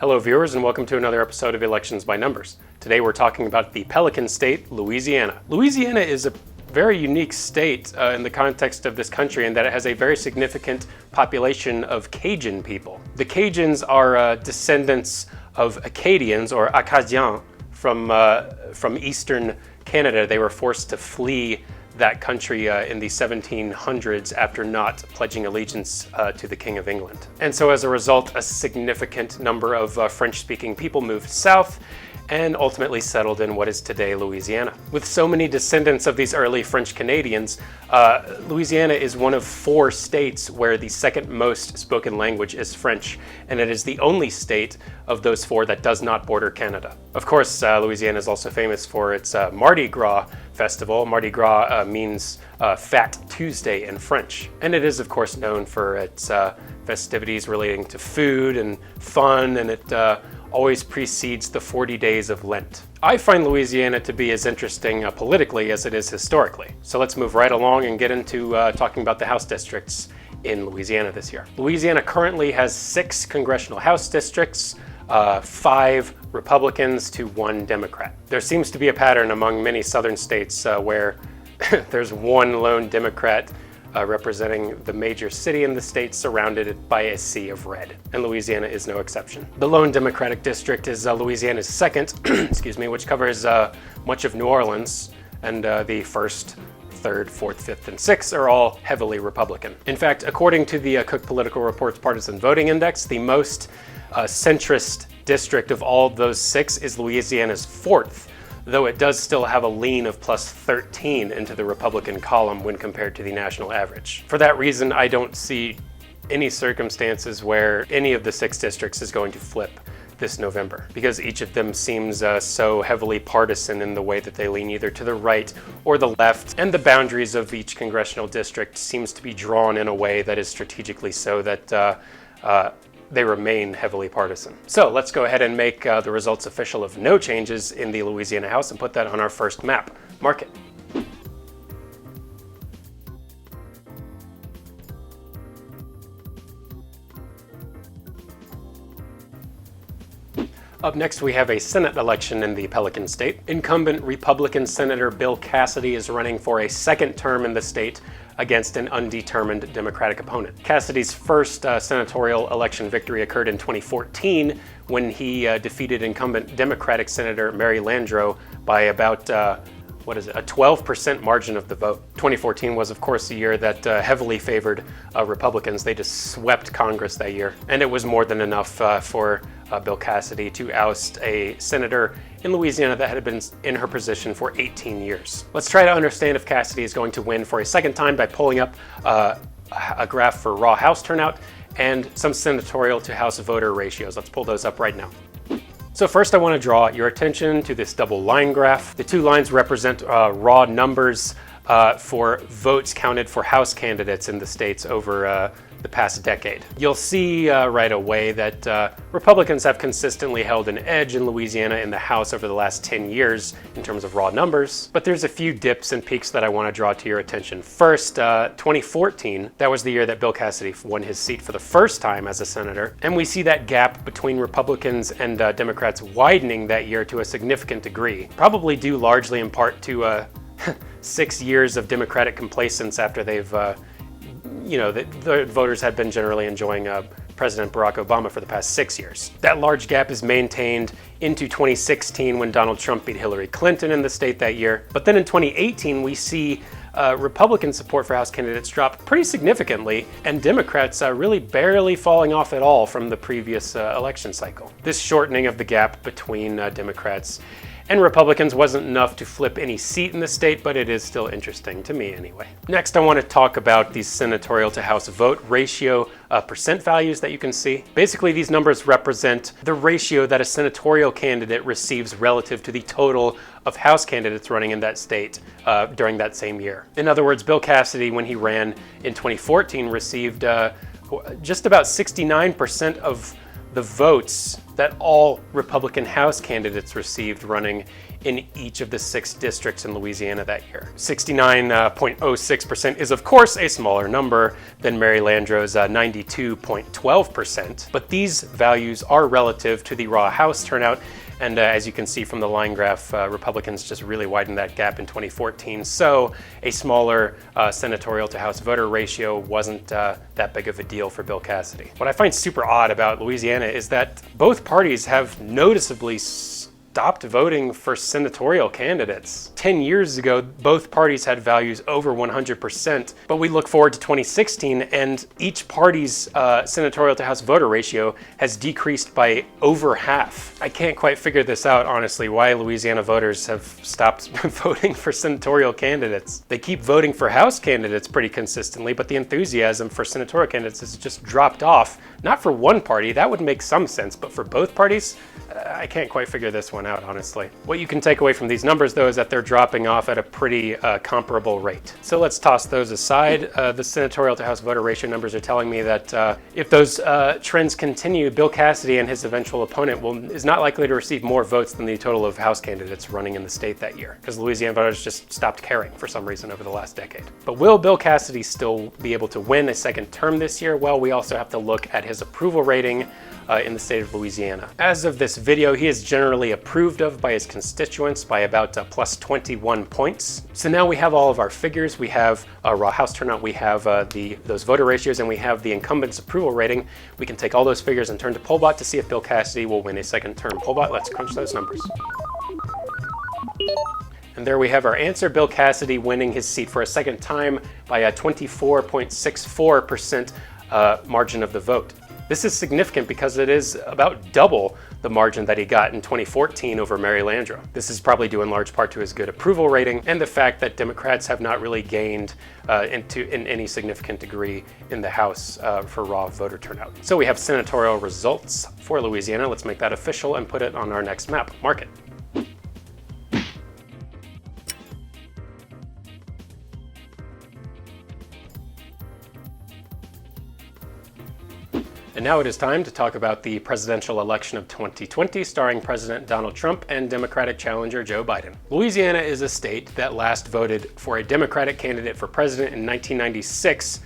Hello viewers and welcome to another episode of Elections by Numbers. Today we're talking about the Pelican State, Louisiana. Louisiana is a very unique state in the context of this country in that it has a very significant population of Cajun people. The Cajuns are descendants of Acadians or Acadiens from eastern Canada. They were forced to flee that country in the 1700s after not pledging allegiance to the King of England. And so as a result, a significant number of French-speaking people moved south and ultimately settled in what is today Louisiana. With so many descendants of these early French Canadians, Louisiana is one of 4 states where the second most spoken language is French, and it is the only state of those 4 that does not border Canada. Of course, Louisiana is also famous for its Mardi Gras festival. Mardi Gras means Fat Tuesday in French, and it is of course known for its festivities relating to food and fun, and it always precedes the 40 days of Lent. I find Louisiana to be as interesting politically as it is historically. So let's move right along and get into talking about the House districts in Louisiana this year. Louisiana currently has 6 congressional House districts, 5 Republicans to 1 Democrat. There seems to be a pattern among many southern states where there's one lone Democrat representing the major city in the state surrounded by a sea of red, and Louisiana is no exception. The lone Democratic district is Louisiana's 2nd, which covers much of New Orleans, and the 1st, 3rd, 4th, 5th, and 6th are all heavily Republican. In fact, according to the Cook Political Report's Partisan Voting Index, the most centrist district of all of those 6 is Louisiana's 4th, though it does still have a lean of plus 13 into the Republican column when compared to the national average. For that reason, I don't see any circumstances where any of the 6 districts is going to flip this November, because each of them seems so heavily partisan in the way that they lean either to the right or the left, and the boundaries of each congressional district seems to be drawn in a way that is strategically so that they remain heavily partisan. So let's go ahead and make the results official of no changes in the Louisiana House and put that on our first map. Mark it. Up next, we have a Senate election in the Pelican State. Incumbent Republican Senator Bill Cassidy is running for a 2nd term in the state against an undetermined Democratic opponent. Cassidy's first senatorial election victory occurred in 2014 when he defeated incumbent Democratic Senator Mary Landrieu by about a 12% margin of the vote. 2014 was, of course, a year that heavily favored Republicans. They just swept Congress that year, and it was more than enough for Bill Cassidy to oust a senator in Louisiana that had been in her position for 18 years. Let's try to understand if Cassidy is going to win for a 2nd time by pulling up a graph for raw House turnout and some senatorial to House voter ratios. Let's pull those up right now. So first I want to draw your attention to this double line graph. The 2 lines represent raw numbers for votes counted for House candidates in the states over the past decade. You'll see right away that Republicans have consistently held an edge in Louisiana in the House over the last 10 years in terms of raw numbers, but there's a few dips and peaks that I want to draw to your attention. First, 2014, that was the year that Bill Cassidy won his seat for the first time as a senator, and we see that gap between Republicans and Democrats widening that year to a significant degree, probably due largely in part to 6 years of Democratic complacence after they've the voters had been generally enjoying President Barack Obama for the past 6 years. That large gap is maintained into 2016 when Donald Trump beat Hillary Clinton in the state that year. But then in 2018, we see Republican support for House candidates drop pretty significantly, and Democrats really barely falling off at all from the previous election cycle. This shortening of the gap between Democrats and Republicans wasn't enough to flip any seat in the state, but it is still interesting to me anyway. Next, I want to talk about these senatorial to House vote ratio percent values that you can see. Basically, these numbers represent the ratio that a senatorial candidate receives relative to the total of House candidates running in that state during that same year. In other words, Bill Cassidy, when he ran in 2014, received just about 69% of the votes that all Republican House candidates received running in each of the 6 districts in Louisiana that year. 69.06% is of course a smaller number than Mary Landrieu's 92.12%, but these values are relative to the raw House turnout. And as you can see from the line graph, Republicans just really widened that gap in 2014. So a smaller senatorial to House voter ratio wasn't that big of a deal for Bill Cassidy. What I find super odd about Louisiana is that both parties have noticeably stopped voting for senatorial candidates. 10 years ago, both parties had values over 100%, but we look forward to 2016 and each party's senatorial to House voter ratio has decreased by over half. I can't quite figure this out, honestly, why Louisiana voters have stopped voting for senatorial candidates. They keep voting for House candidates pretty consistently, but the enthusiasm for senatorial candidates has just dropped off. Not for one party, that would make some sense, but for both parties, I can't quite figure this one out, honestly. What you can take away from these numbers, though, is that they're dropping off at a pretty comparable rate. So let's toss those aside. The senatorial to House voter ratio numbers are telling me that if those trends continue, Bill Cassidy and his eventual opponent is not likely to receive more votes than the total of House candidates running in the state that year, because Louisiana voters just stopped caring for some reason over the last decade. But will Bill Cassidy still be able to win a second term this year? Well, we also have to look at his approval rating in the state of Louisiana. As of this video, he is generally approved of by his constituents by about plus 21 points. So now we have all of our figures. We have raw House turnout, we have those voter ratios, and we have the incumbent's approval rating. We can take all those figures and turn to Pollbot to see if Bill Cassidy will win a second term. Pollbot, let's crunch those numbers. And there we have our answer, Bill Cassidy winning his seat for a second time by a 24.64% margin of the vote. This is significant because it is about double the margin that he got in 2014 over Mary Landrieu. This is probably due in large part to his good approval rating and the fact that Democrats have not really gained in any significant degree in the House for raw voter turnout. So we have senatorial results for Louisiana. Let's make that official and put it on our next map. Mark it. And now it is time to talk about the presidential election of 2020, starring President Donald Trump and Democratic challenger Joe Biden. Louisiana is a state that last voted for a Democratic candidate for president in 1996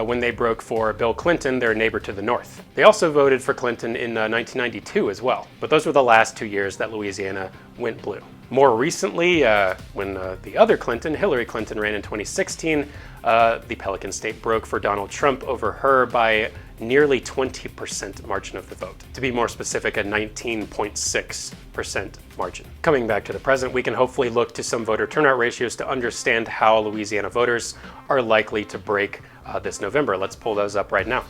when they broke for Bill Clinton, their neighbor to the north. They also voted for Clinton in 1992 as well, but those were the last 2 years that Louisiana went blue. More recently, when the other Clinton, Hillary Clinton, ran in 2016, the Pelican State broke for Donald Trump over her by nearly 20% margin of the vote. To be more specific, a 19.6% margin. Coming back to the present, we can hopefully look to some voter turnout ratios to understand how Louisiana voters are likely to break this November. Let's pull those up right now.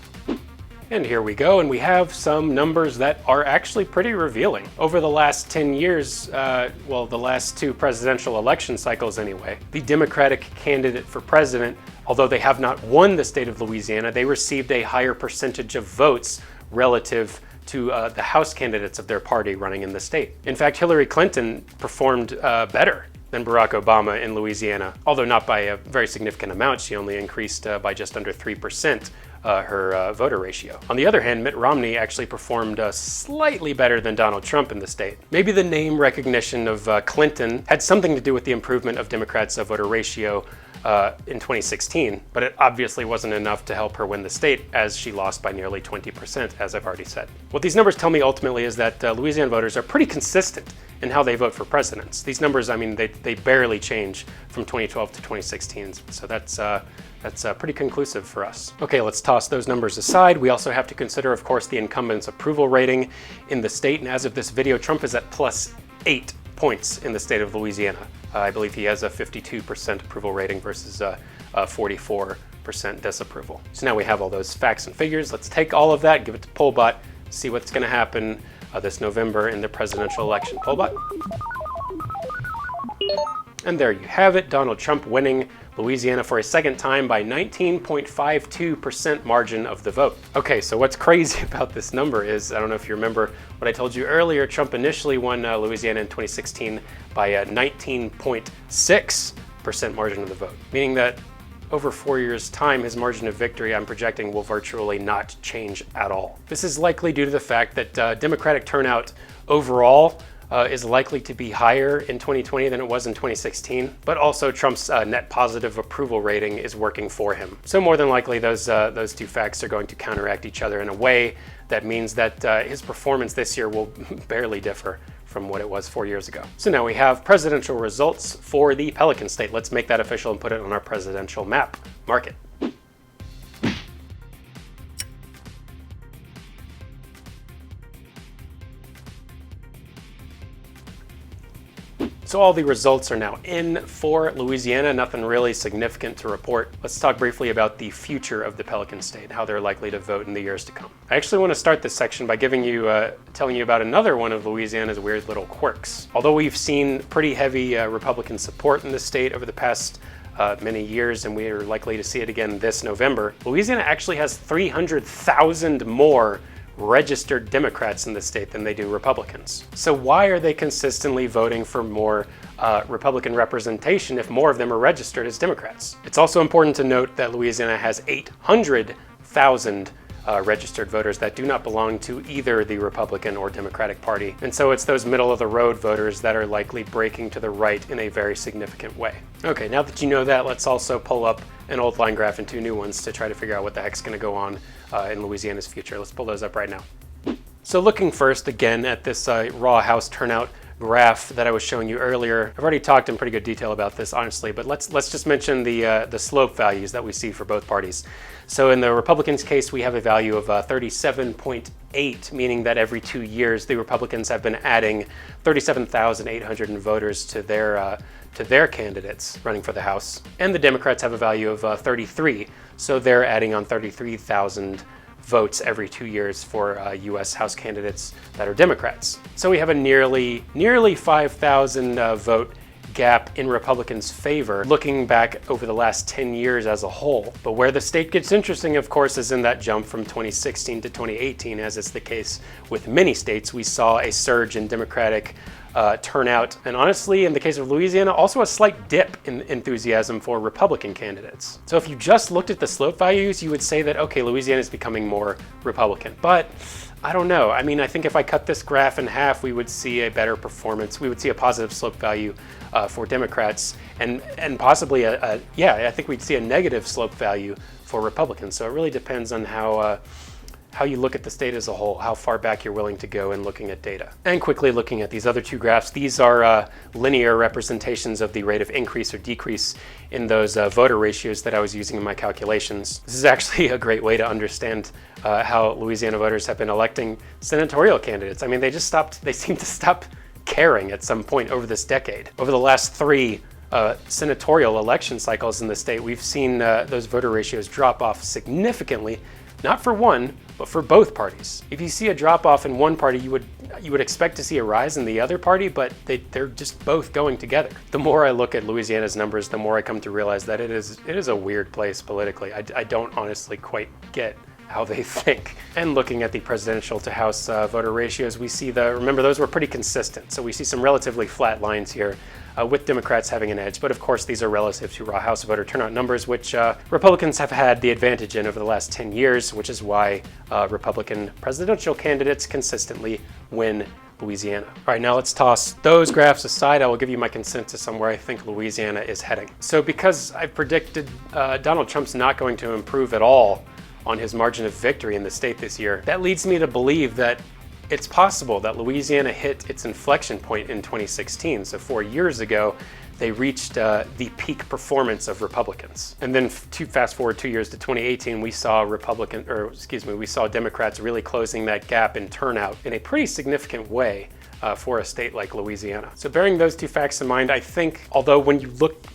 And here we go, and we have some numbers that are actually pretty revealing. Over the last 10 years, well, the last 2 presidential election cycles anyway, the Democratic candidate for president, although they have not won the state of Louisiana, they received a higher percentage of votes relative to the House candidates of their party running in the state. In fact, Hillary Clinton performed better than Barack Obama in Louisiana, although not by a very significant amount. She only increased by just under 3%. Her voter ratio. On the other hand, Mitt Romney actually performed slightly better than Donald Trump in the state. Maybe the name recognition of Clinton had something to do with the improvement of Democrats' voter ratio in 2016, but it obviously wasn't enough to help her win the state, as she lost by nearly 20%, as I've already said. What these numbers tell me ultimately is that Louisiana voters are pretty consistent in how they vote for presidents. These numbers, I mean, they barely change from 2012 to 2016, so that's pretty conclusive for us. Okay, let's toss those numbers aside. We also have to consider, of course, the incumbent's approval rating in the state, and as of this video, Trump is at +8 points in the state of Louisiana. I believe he has a 52% approval rating versus 44% disapproval. So now we have all those facts and figures. Let's take all of that, give it to Pollbot, see what's going to happen this November in the presidential election. Pollbot. And there you have it, Donald Trump winning Louisiana for a second time by 19.52% margin of the vote. Okay, so what's crazy about this number is, I don't know if you remember what I told you earlier, Trump initially won Louisiana in 2016 by a 19.6% margin of the vote, meaning that over 4 years' time, his margin of victory, I'm projecting, will virtually not change at all. This is likely due to the fact that Democratic turnout overall is likely to be higher in 2020 than it was in 2016, but also Trump's net positive approval rating is working for him. So more than likely, those two facts are going to counteract each other in a way that means that his performance this year will barely differ from what it was 4 years ago. So now we have presidential results for the Pelican State. Let's make that official and put it on our presidential map. Mark it. So all the results are now in for Louisiana, nothing really significant to report. Let's talk briefly about the future of the Pelican State, how they're likely to vote in the years to come. I actually want to start this section by telling you about another one of Louisiana's weird little quirks. Although we've seen pretty heavy Republican support in the state over the past many years, and we are likely to see it again this November, Louisiana actually has 300,000 more registered Democrats in the state than they do Republicans. So why are they consistently voting for more Republican representation if more of them are registered as Democrats? It's also important to note that Louisiana has 800,000 registered voters that do not belong to either the Republican or Democratic Party. And so it's those middle-of-the-road voters that are likely breaking to the right in a very significant way. Okay, now that you know that, let's also pull up an old line graph and two new ones to try to figure out what the heck's going to go on in Louisiana's future. Let's pull those up right now. So looking first again at this raw House turnout graph that I was showing you earlier. I've already talked in pretty good detail about this, honestly, but let's just mention the slope values that we see for both parties. So in the Republicans' case, we have a value of 37.8, meaning that every 2 years the Republicans have been adding 37,800 voters to their candidates running for the House. And the Democrats have a value of 33, so they're adding on 33,000 votes every 2 years for U.S. House candidates that are Democrats. So we have a nearly 5,000 vote gap in Republicans' favor looking back over the last 10 years as a whole. But where the state gets interesting, of course, is in that jump from 2016 to 2018. As is the case with many states, we saw a surge in Democratic turnout, and honestly, in the case of Louisiana, also a slight dip in enthusiasm for Republican candidates. So if you just looked at the slope values, you would say that, okay, Louisiana is becoming more Republican. But I don't know. I mean, I think if I cut this graph in half, we would see a better performance. We would see a positive slope value for Democrats, and possibly I think we'd see a negative slope value for Republicans. So it really depends on how you look at the state as a whole, how far back you're willing to go in looking at data. And quickly looking at these other two graphs, these are linear representations of the rate of increase or decrease in those voter ratios that I was using in my calculations. This is actually a great way to understand how Louisiana voters have been electing senatorial candidates. I mean, they seem to stop caring at some point over this decade. Over the last three senatorial election cycles in the state, we've seen those voter ratios drop off significantly, not for one, but for both parties. If you see a drop off in one party, you would expect to see a rise in the other party, but they're just both going together. The more I look at Louisiana's numbers, the more I come to realize that it is a weird place politically. I don't honestly quite get how they think. And looking at the presidential to House voter ratios, we see remember those were pretty consistent. So we see some relatively flat lines here with Democrats having an edge. But of course, these are relative to raw House voter turnout numbers, which Republicans have had the advantage in over the last 10 years, which is why Republican presidential candidates consistently win Louisiana. All right, now let's toss those graphs aside. I will give you my consensus on where I think Louisiana is heading. So because I predicted Donald Trump's not going to improve at all on his margin of victory in the state this year, that leads me to believe that it's possible that Louisiana hit its inflection point in 2016. So 4 years ago, they reached the peak performance of Republicans. And then fast forward 2 years to 2018, we saw Democrats really closing that gap in turnout in a pretty significant way for a state like Louisiana. So bearing those two facts in mind, I think, although when you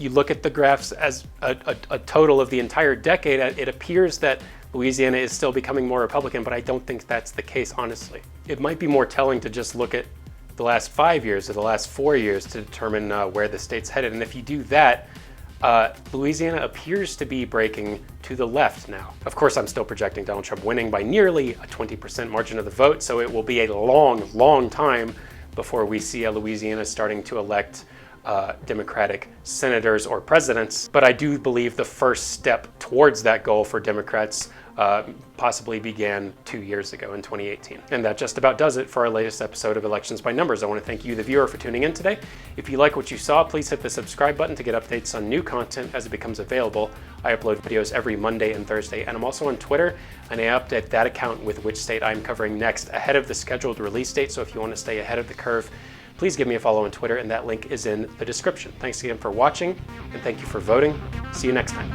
look at the graphs as a total of the entire decade, it appears that Louisiana is still becoming more Republican, but I don't think that's the case, honestly. It might be more telling to just look at the last 5 years or the last 4 years to determine where the state's headed. And if you do that, Louisiana appears to be breaking to the left now. Of course, I'm still projecting Donald Trump winning by nearly a 20% margin of the vote, so it will be a long, long time before we see Louisiana starting to elect Democratic senators or presidents. But I do believe the first step towards that goal for Democrats possibly began 2 years ago in 2018. And that just about does it for our latest episode of Elections by Numbers. I want to thank you, the viewer, for tuning in today. If you like what you saw, please hit the subscribe button to get updates on new content as it becomes available. I upload videos every Monday and Thursday, and I'm also on Twitter, and I update that account with which state I'm covering next ahead of the scheduled release date. So if you want to stay ahead of the curve, please give me a follow on Twitter, and that link is in the description. Thanks again for watching, and thank you for voting. See you next time.